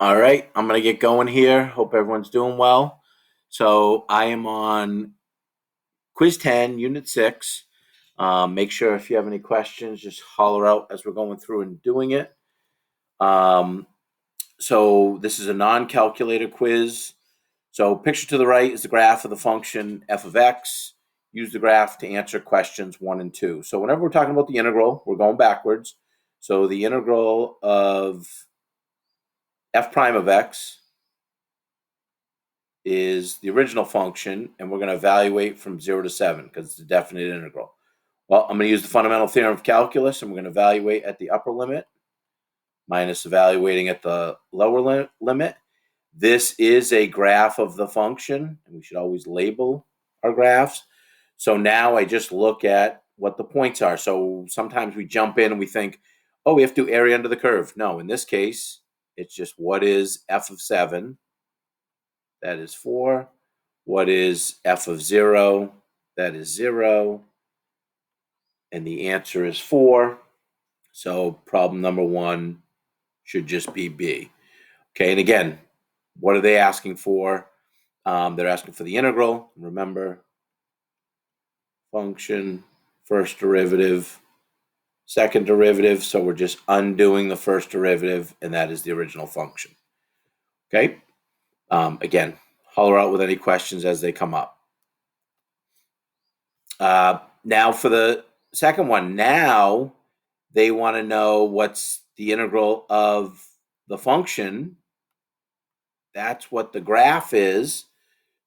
All right, I'm going to get going here. Hope everyone's doing well. So I am on Quiz 10, Unit 6. Make sure if you have any questions, just holler out as we're going through and doing it. So this is a non-calculated quiz. So picture to the right is the graph of the function f of x. Use the graph to answer questions 1 and 2. So whenever we're talking about the integral, we're going backwards. So the integral of f prime of x is the original function, and we're going to evaluate from 0 to 7 because it's a definite integral. Well, I'm going to use the fundamental theorem of calculus, and we're going to evaluate at the upper limit minus evaluating at the lower limit. This is a graph of the function, and we should always label our graphs. So now I just look at what the points are. So sometimes we jump in and we think, oh, we have to do area under the curve. No, in this case, it's just what is f of 7? That is 4. What is f of 0? That is 0. And the answer is 4. So problem number 1 should just be B. Okay, and again, what are they asking for? They're asking for the integral. Remember, function, first derivative, second derivative. So we're just undoing the first derivative, and that is the original function. Okay, again, holler out with any questions as they come up. Now for the second one, now they want to know what's the integral of the function. That's what the graph is.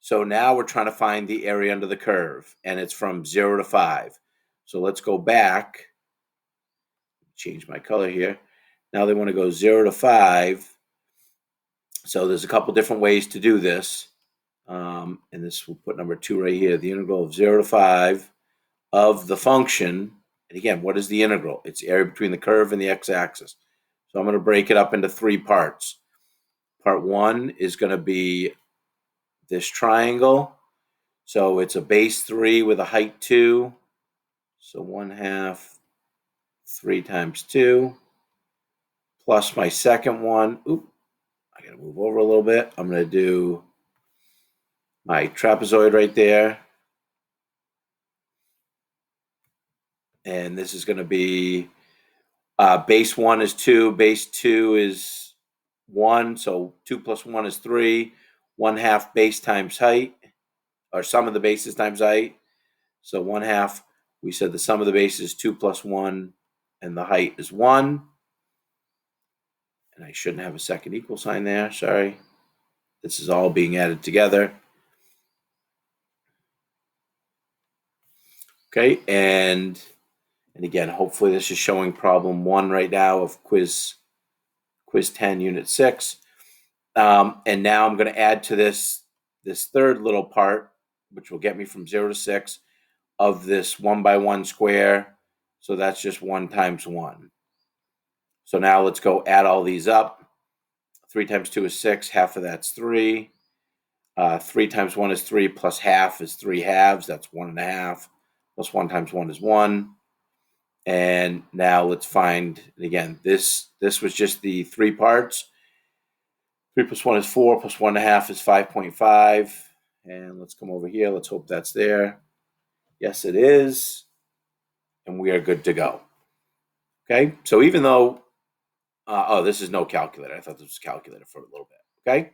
So now we're trying to find the area under the curve, and it's from 0 to 5. So let's go back. Change my color here. Now they want to go 0 to 5. So there's a couple different ways to do this. And this, we'll put number 2 right here. The integral of 0 to 5 of the function. And again, what is the integral? It's the area between the curve and the x-axis. So I'm going to break it up into 3 parts. Part 1 is going to be this triangle. So it's a base 3 with a height 2. So 1/2, 3 times 2, plus my second one. Oop, I got to move over a little bit. I'm going to do my trapezoid right there. And this is going to be base 1 is 2, base 2 is 1, so 2 plus 1 is 3, 1/2 base times height, or sum of the bases times height. So 1/2, we said the sum of the bases is 2 plus 1, and the height is 1. And I shouldn't have a second equal sign there, sorry. This is all being added together. Okay, and again, hopefully this is showing problem 1 right now of quiz 10, unit 6. And now I'm going to add to this third little part, which will get me from 0 to 6, of this 1 by 1 square. So that's just 1 times 1. So now let's go add all these up. 3 times 2 is 6. Half of that's 3. 3 times 1 is 3, plus half is 3 halves. That's 1/2. Plus 1 times 1 is 1. And now let's find, again, this was just the 3 parts. 3 plus 1 is 4, plus 1/2 is 5.5. And let's come over here. Let's hope that's there. Yes, it is. And we are good to go. Okay, so even though, oh, this is no calculator. I thought this was calculator for a little bit. Okay,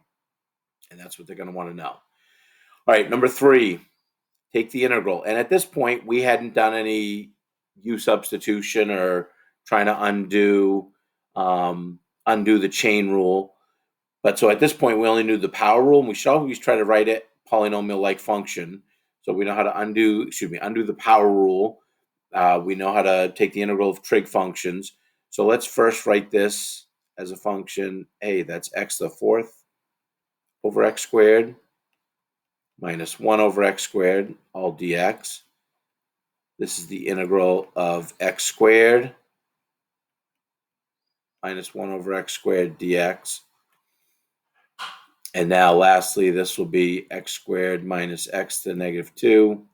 and that's what they're going to want to know. All right, number 3, take the integral. And at this point, we hadn't done any U substitution or trying to undo the chain rule. But so at this point, we only knew the power rule, and we should always try to write it polynomial-like function. So we know how to undo the power rule. We know how to take the integral of trig functions. So let's first write this as a function. Hey, that's x to the 4th over x squared minus 1 over x squared, all dx. This is the integral of x squared minus 1 over x squared dx. And now lastly, this will be x squared minus x to the negative 2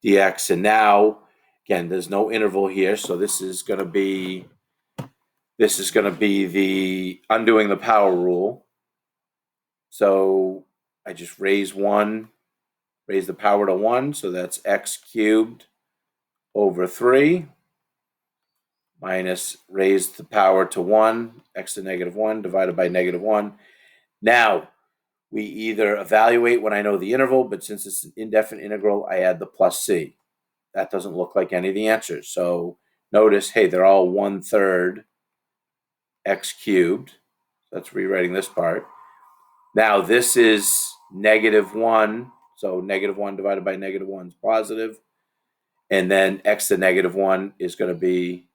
dx. And now, again, there's no interval here, so this is going to be This is going to be the undoing the power rule. So I just raise the power to 1. So that's x cubed over 3 minus raise the power to 1, x to negative 1 divided by negative 1. Now, we either evaluate when I know the interval, but since it's an indefinite integral, I add the plus c. That doesn't look like any of the answers. So notice, hey, they're all 1/3 x cubed. That's rewriting this part. Now this is negative 1. So negative 1 divided by negative 1 is positive. And then x to negative 1 is going to be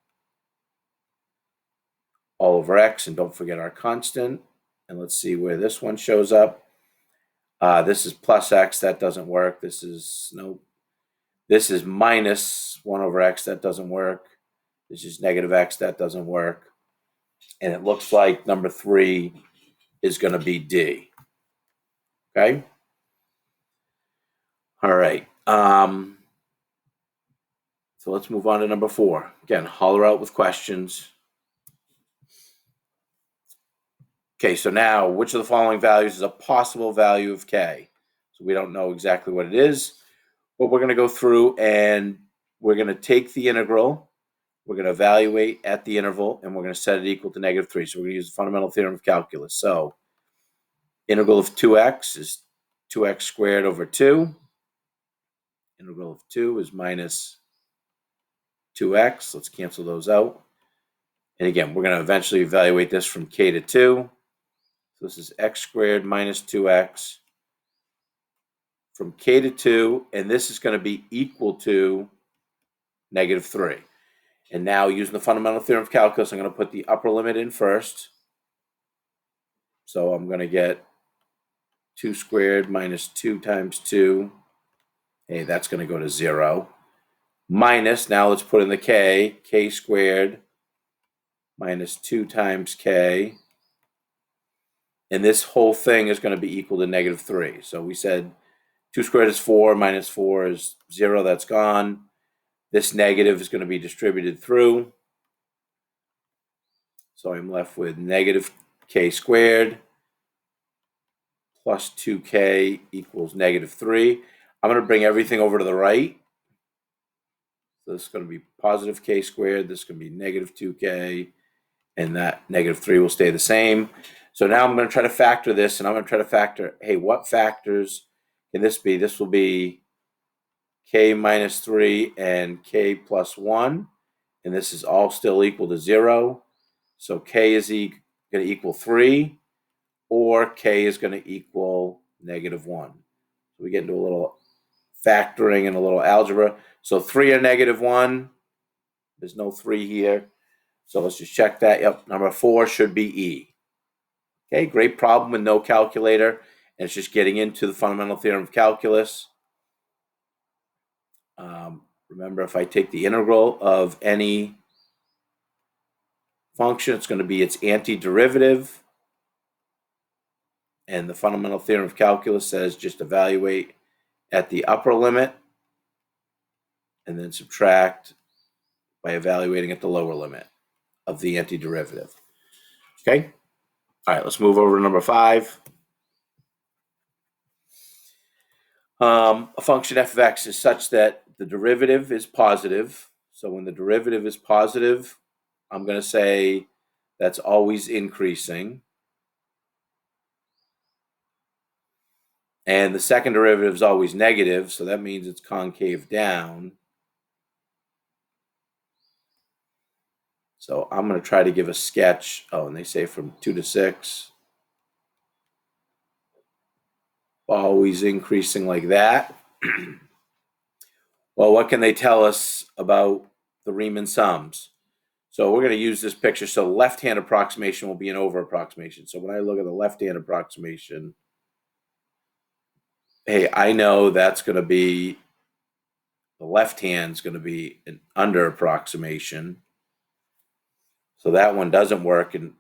all over x. And don't forget our constant. And let's see where this one shows up. This is plus x. That doesn't work. This is, nope. This is minus 1 over x. That doesn't work. This is negative x. That doesn't work. And it looks like number 3 is going to be D. Okay? All right. So let's move on to number 4. Again, holler out with questions. Okay, so now, which of the following values is a possible value of k? So we don't know exactly what it is, but we're going to go through and we're going to take the integral, we're going to evaluate at the interval, and we're going to set it equal to negative 3. So we're going to use the fundamental theorem of calculus. So integral of 2x is 2x squared over 2. Integral of 2 is minus 2x. Let's cancel those out. And again, we're going to eventually evaluate this from k to 2. So this is x squared minus 2x from k to 2, and this is going to be equal to negative 3. And now, using the fundamental theorem of calculus, I'm going to put the upper limit in first. So I'm going to get 2 squared minus 2 times 2. Hey, that's going to go to 0. Minus, now let's put in the k squared minus 2 times k. And this whole thing is going to be equal to negative 3. So we said 2 squared is 4, minus 4 is 0, that's gone. This negative is going to be distributed through. So I'm left with negative k squared plus 2k equals negative 3. I'm going to bring everything over to the right. So this is going to be positive k squared. This is going to be negative 2k. And that negative 3 will stay the same. So now I'm going to try to factor this, and I'm going to try to factor, hey, what factors can this be? This will be k minus 3 and k plus 1. And this is all still equal to 0. So k is going to equal 3, or k is going to equal negative 1. So we get into a little factoring and a little algebra. So 3 or negative 1. There's no 3 here. So let's just check that. Yep, number 4 should be E. Okay, great problem with no calculator. And it's just getting into the fundamental theorem of calculus. Remember, if I take the integral of any function, it's going to be its antiderivative. And the fundamental theorem of calculus says just evaluate at the upper limit and then subtract by evaluating at the lower limit of the antiderivative. Okay? All right, let's move over to number 5. A function f of x is such that the derivative is positive. So when the derivative is positive, I'm going to say that's always increasing. And the second derivative is always negative, so that means it's concave down. So I'm going to try to give a sketch. Oh, and they say from 2 to 6. Always increasing like that. Well, what can they tell us about the Riemann sums? So we're going to use this picture. So left-hand approximation will be an over approximation. So when I look at the left-hand approximation, hey, I know that's going to be, the left hand is going to be an under approximation. So that one doesn't work. And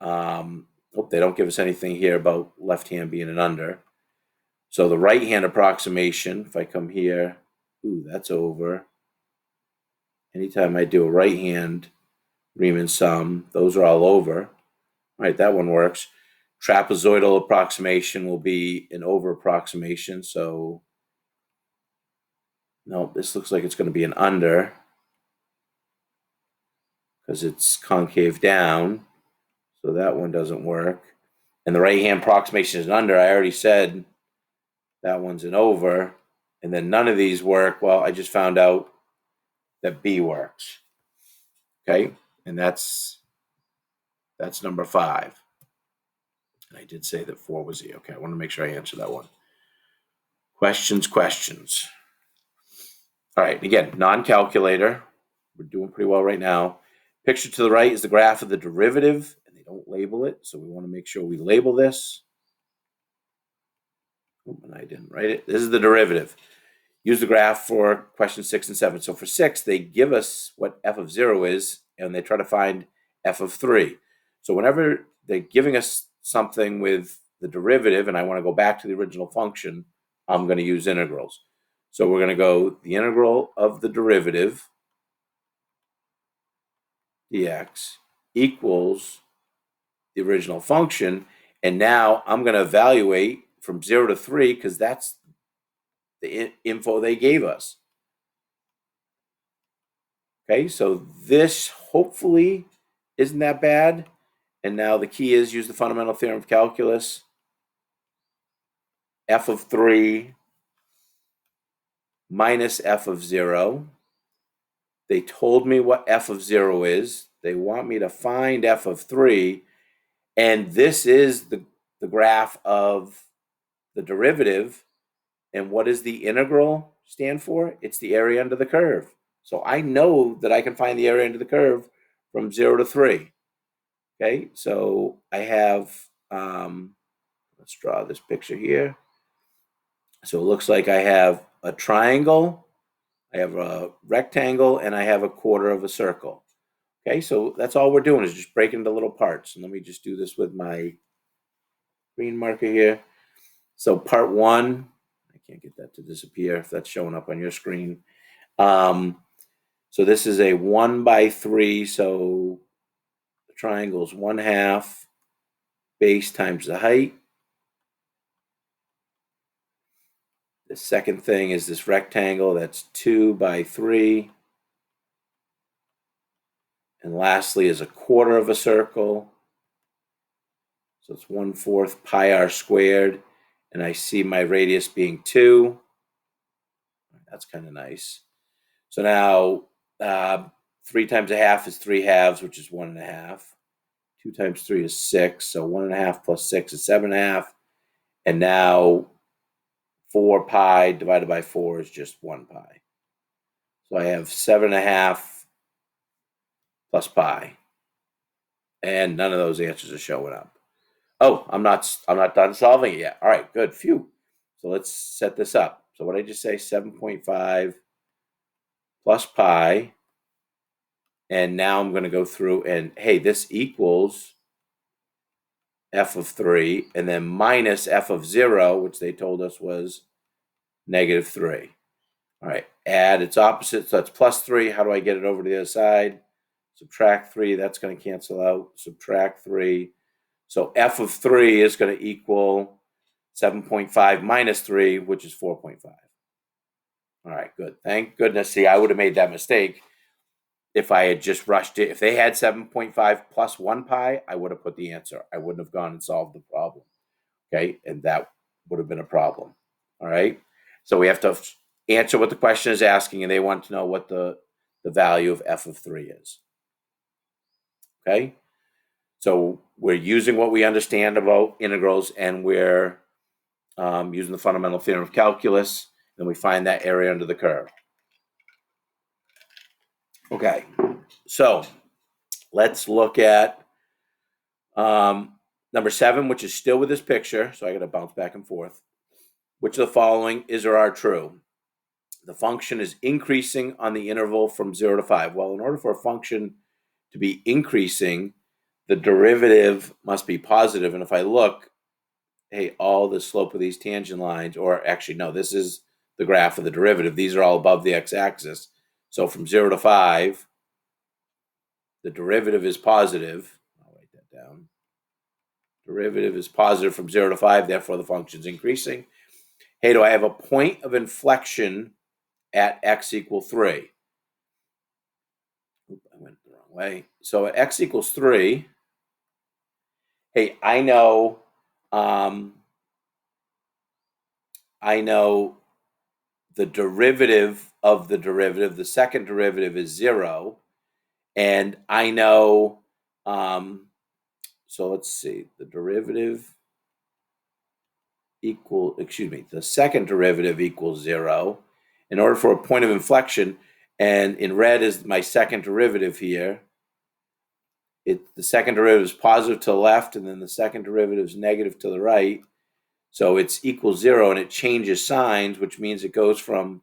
they don't give us anything here about left hand being an under. So the right-hand approximation, if I come here, ooh, that's over. Anytime I do a right hand Riemann sum, those are all over. All right, that one works. Trapezoidal approximation will be an over approximation, so no, this looks like it's going to be an under because it's concave down, so that one doesn't work. And the right-hand approximation is an under. I already said that one's an over, and then none of these work. Well, I just found out that B works. Okay, and that's number 5. And I did say that 4 was E. Okay, I want to make sure I answer that one. Questions. All right, again, non-calculator. We're doing pretty well right now. Picture to the right is the graph of the derivative, and they don't label it, so we want to make sure we label this. Oh, and I didn't write it. This is the derivative. Use the graph for questions 6 and 7. So for 6, they give us what f of 0 is, and they try to find f of 3. So whenever they're giving us something with the derivative, and I want to go back to the original function, I'm going to use integrals. So we're going to go the integral of the derivative, dx, equals the original function. And now I'm going to evaluate from 0 to 3 because that's the info they gave us. Okay, so this hopefully isn't that bad. And now the key is use the fundamental theorem of calculus. F of 3 minus f of 0. They told me what f of 0 is. They want me to find f of 3. And this is the graph of the derivative. And what does the integral stand for? It's the area under the curve. So I know that I can find the area under the curve from 0 to 3. Okay, so I have, let's draw this picture here. So it looks like I have a triangle, I have a rectangle, and I have a quarter of a circle. Okay, so that's all we're doing is just breaking into little parts. And let me just do this with my green marker here. So part 1, I can't get that to disappear if that's showing up on your screen. So this is a 1 by 3, so the triangle is 1/2 base times the height. The second thing is this rectangle, that's 2 by 3. And lastly is a quarter of a circle. So it's 1/4 pi r squared. And I see my radius being 2. That's kind of nice. So now 3 times 1/2 is 3/2, which is 1.5. 2 times 3 is 6. So 1.5 plus 6 is 7.5. And now 4 pi divided by 4 is just 1 pi. So I have 7.5 plus pi. And none of those answers are showing up. Oh, I'm not done solving it yet. All right, good. Phew. So let's set this up. So what did I just say? 7.5 plus pi. And now I'm going to go through and, hey, this equals f of 3, and then minus f of 0, which they told us was -3. All right, add its opposite, so that's +3. How do I get it over to the other side? Subtract 3, that's going to cancel out. Subtract 3. So f of 3 is going to equal 7.5 minus 3, which is 4.5. All right, good. Thank goodness. See, I would have made that mistake if I had just rushed it. If they had 7.5 plus 1 pi, I would have put the answer. I wouldn't have gone and solved the problem. Okay, and that would have been a problem. All right, so we have to answer what the question is asking, and they want to know what the value of f of 3 is. Okay, so we're using what we understand about integrals, and we're using the fundamental theorem of calculus, and we find that area under the curve. Okay, so let's look at number 7, which is still with this picture. So I got to bounce back and forth. Which of the following is or are true? The function is increasing on the interval from 0 to 5. Well, in order for a function to be increasing, the derivative must be positive. And if I look, hey, all the slope of these tangent lines, or actually, no, this is the graph of the derivative. These are all above the x-axis. So from 0 to 5, the derivative is positive. I'll write that down. Derivative is positive from 0 to 5, therefore the function's increasing. Hey, do I have a point of inflection at x equals 3? Oop, I went the wrong way. So at x equals 3, hey, I know the derivative of the derivative, the second derivative is 0, and I know, so let's see, the second derivative equals 0. In order for a point of inflection, and in red is my second derivative here, the second derivative is positive to the left, and then the second derivative is negative to the right. So it's equals 0, and it changes signs, which means it goes from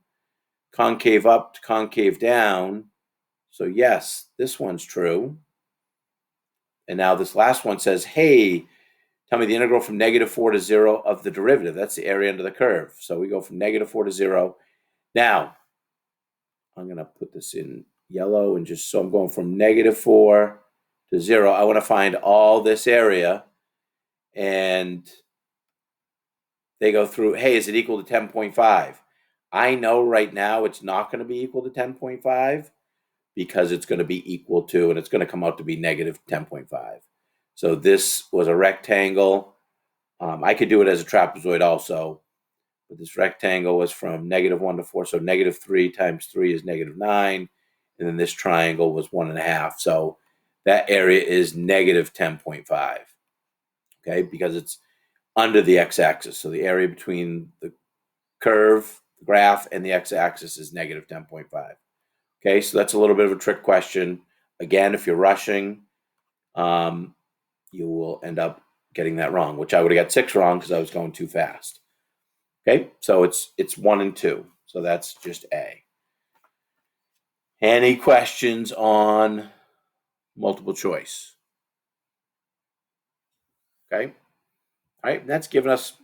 concave up to concave down. So yes, this one's true. And now this last one says, hey, tell me the integral from -4 to 0 of the derivative. That's the area under the curve. So we go from -4 to 0. Now, I'm going to put this in yellow, and just so I'm going from -4 to 0. I want to find all this area, and they go through, hey, is it equal to 10.5? I know right now it's not going to be equal to 10.5 because it's going to be equal to, and it's going to come out to be -10.5. So this was a rectangle. I could do it as a trapezoid also, but this rectangle was from -1 to 4. So -3 times 3 is -9. And then this triangle was 1.5. So that area is -10.5. Okay, because it's under the x-axis. So the area between the curve, the graph, and the x-axis is -10.5. Okay, so that's a little bit of a trick question. Again, if you're rushing, you will end up getting that wrong, which I would have got 6 wrong because I was going too fast. Okay, so it's 1 and 2. So that's just A. Any questions on multiple choice? Okay. All right, that's given us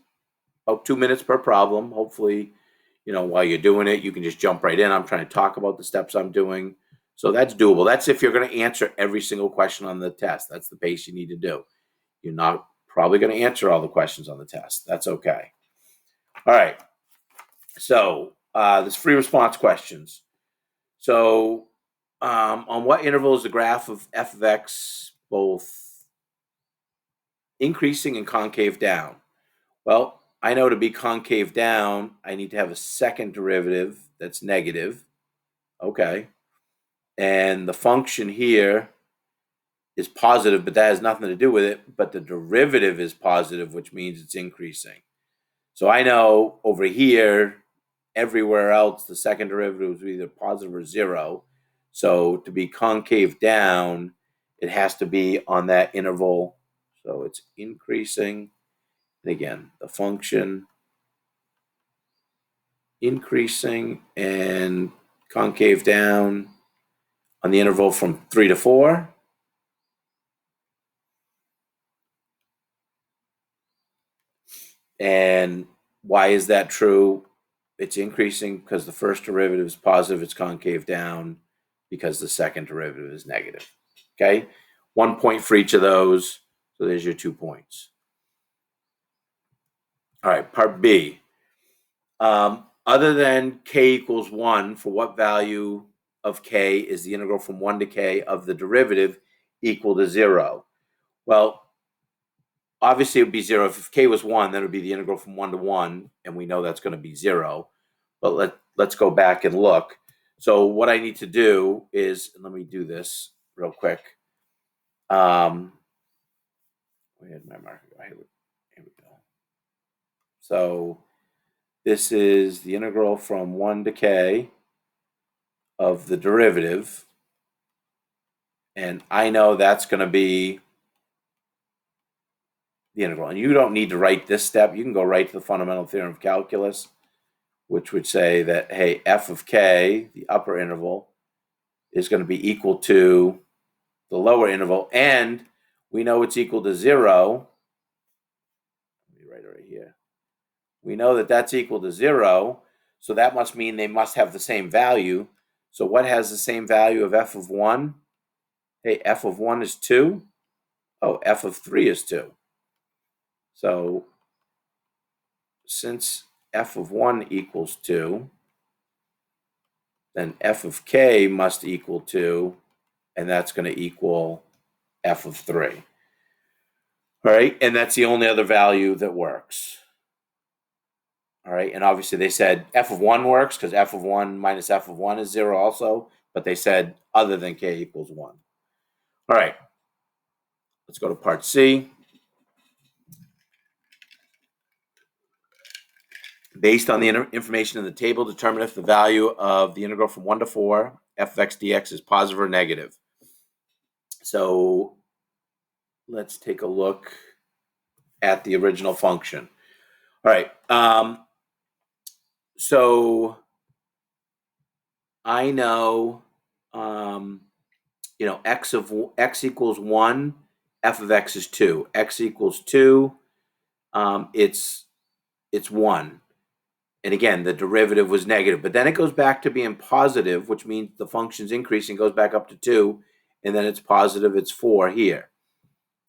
about 2 minutes per problem. Hopefully, while you're doing it, you can just jump right in. I'm trying to talk about the steps I'm doing. So that's doable. That's if you're going to answer every single question on the test. That's the pace you need to do. You're not probably going to answer all the questions on the test. That's okay. All right. So there's free response questions. So on what interval is the graph of f of x both increasing and concave down? Well, I know to be concave down, I need to have a second derivative that's negative. Okay. And the function here is positive, but that has nothing to do with it. But the derivative is positive, which means it's increasing. So I know over here, everywhere else, the second derivative is either positive or 0. So to be concave down, it has to be on that interval. So it's increasing. And again, the function increasing and concave down on the interval from 3 to 4. And why is that true? It's increasing because the first derivative is positive. It's concave down because the second derivative is negative. Okay, 1 point for each of those. So there's your 2 points. All right, part B. Other than k equals 1, for what value of k is the integral from 1 to k of the derivative equal to 0? Well, obviously it would be 0. If k was 1, then it would be the integral from 1 to 1, and we know that's going to be 0. But let's go back and look. So what I need to do is, let me do this real quick. Where did my marker go? Here we go. So this is the integral from 1 to k of the derivative. And I know that's going to be the integral. And you don't need to write this step. You can go right to the fundamental theorem of calculus, which would say that, hey, f of k, the upper interval, is going to be equal to the lower interval. And we know it's equal to 0. Let me write it right here. We know that that's equal to 0. So that must mean they must have the same value. So what has the same value of f of 1? hey, f of 1 is 2. Oh, f of 3 is 2. So since f of 1 equals 2, then f of k must equal 2, and that's going to equal f of 3. All right, and that's the only other value that works. All right, and obviously they said f of 1 works because f of 1 minus f of 1 is 0 also, but they said other than k equals 1. All right, let's go to part C. Based on the information in the table, determine if the value of the integral from 1 to 4 f of x dx is positive or negative. So let's take a look at the original function. All right, so I know, x equals 1, f of x is 2. X equals 2, it's 1. And again, the derivative was negative, but then it goes back to being positive, which means the function's increasing, goes back up to 2, and then it's positive, it's 4 here.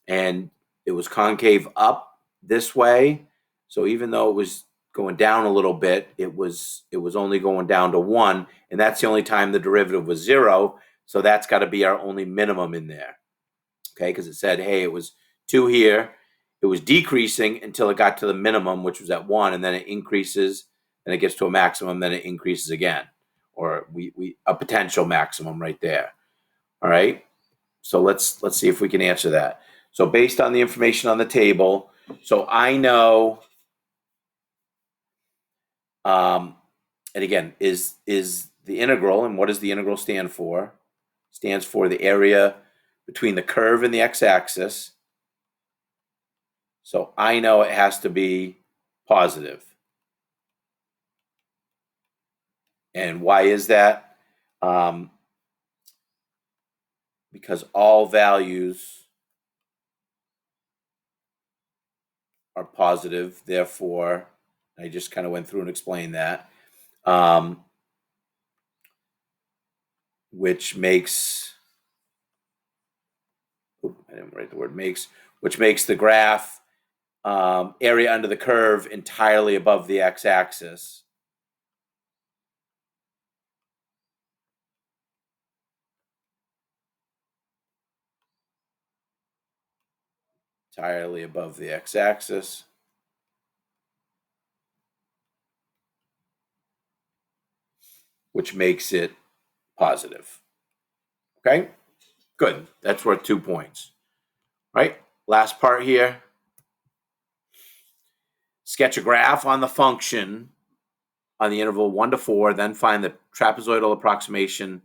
And it was concave up this way, so even though it was going down a little bit, it was only going down to 1, and that's the only time the derivative was 0, so that's got to be our only minimum in there, okay? Because it said, hey, it was 2 here, it was decreasing until it got to the minimum, which was at 1, and then it increases, and it gets to a maximum, then it increases again, or a potential maximum right there. All right, so let's see if we can answer that. So based on the information on the table, so I know, and again, is the integral, and what does the integral stand for? Stands for the area between the curve and the x-axis. So I know it has to be positive. And why is that? Because all values are positive, therefore, I just kind of went through and explained that, which makes, I didn't write the word makes, which makes the graph area under the curve entirely above the x-axis. Entirely above the x-axis. Which makes it positive. Okay? Good. That's worth 2 points. Right? Last part here. Sketch a graph on the function on the interval 1 to 4, then find the trapezoidal approximation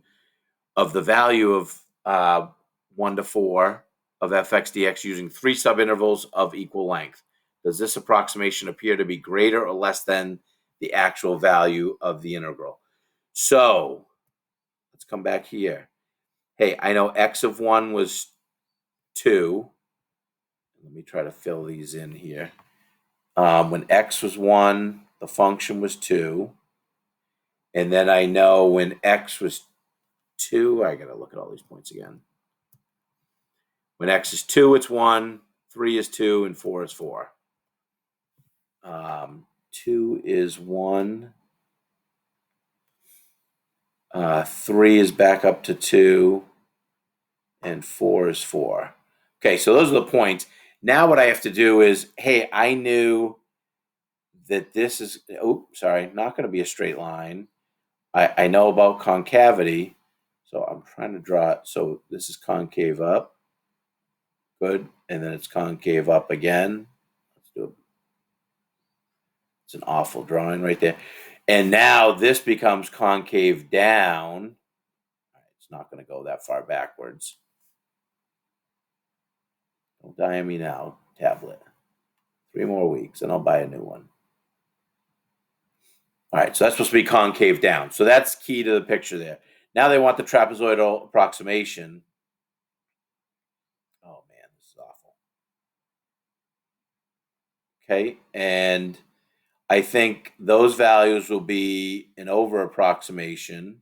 of the value of 1 to 4 of fx dx using 3 subintervals of equal length. Does this approximation appear to be greater or less than the actual value of the integral? So let's come back here. Hey, I know x of 1 was 2. Let me try to fill these in here. When x was 1, the function was 2. And then I know when x was 2, I got to look at all these points again. When x is 2, it's 1, 3 is 2, and 4 is 4. 2 is 1. 3 is back up to 2, and 4 is 4. Okay, so those are the points. Now what I have to do is, hey, I knew that this is, not going to be a straight line. I know about concavity, so I'm trying to draw it. So this is concave up. Good, and then it's concave up again. Let's do it. It's an awful drawing right there. And now this becomes concave down. It's not going to go that far backwards. Don't die on me now, tablet. 3 more weeks, and I'll buy a new one. All right, so that's supposed to be concave down. So that's key to the picture there. Now they want the trapezoidal approximation. Oh, man, this is awful. Okay, and I think those values will be an over approximation.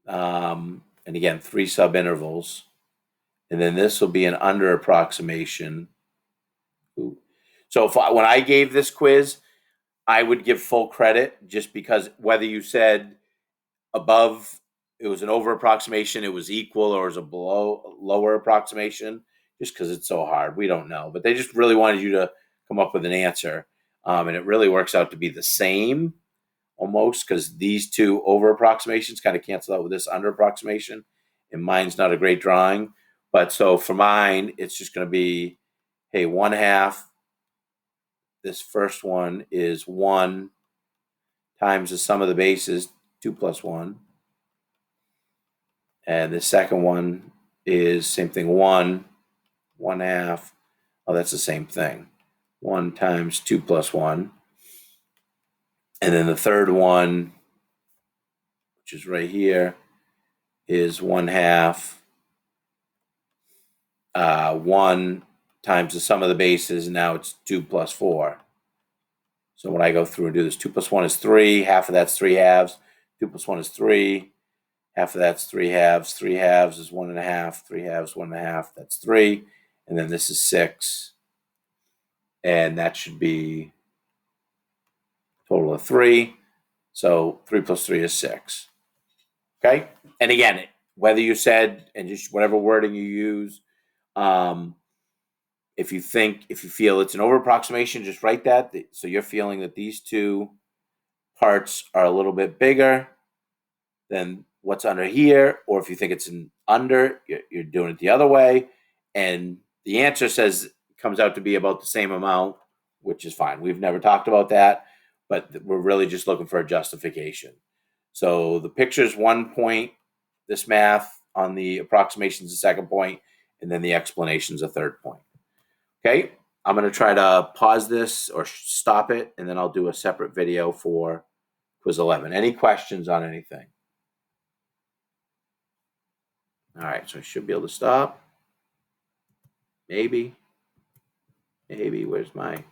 And and again, 3 subintervals. And then this will be an under approximation. So when I gave this quiz, I would give full credit just because whether you said above, it was an over approximation, it was equal, or it was a lower approximation, just because it's so hard. We don't know. But they just really wanted you to come up with an answer. And it really works out to be the same almost, because these two over approximations kind of cancel out with this under approximation. And mine's not a great drawing. But so for mine, it's just going to be, hey, 1/2. This first one is 1 times the sum of the bases, 2 plus 1. And the second one is same thing, 1/2. Oh, that's the same thing. 1 times 2 plus 1. And then the third one, which is right here, is 1/2. 1 times the sum of the bases, and now it's 2 plus 4. So when I go through and do this, 2 plus 1 is 3. Half of that's 3/2. 2 plus 1 is 3. Half of that's 3/2. 3/2 is 1.5. 3/2, 1.5. That's 3. And then this is 6. And that should be a total of 3. So 3 plus 3 is 6. Okay? And again, whether you said, and just whatever wording you use, if you feel it's an over approximation, just write that. So you're feeling that these two parts are a little bit bigger than what's under here. Or if you think it's an under, you're doing it the other way. And the answer comes out to be about the same amount, which is fine. We've never talked about that, but we're really just looking for a justification. So the picture's 1 point, this math on the approximation's the second point, and then the explanation's a third point. Okay, I'm going to try to pause this or stop it, and then I'll do a separate video for quiz 11. Any questions on anything? All right, so I should be able to stop. Maybe. Where's my...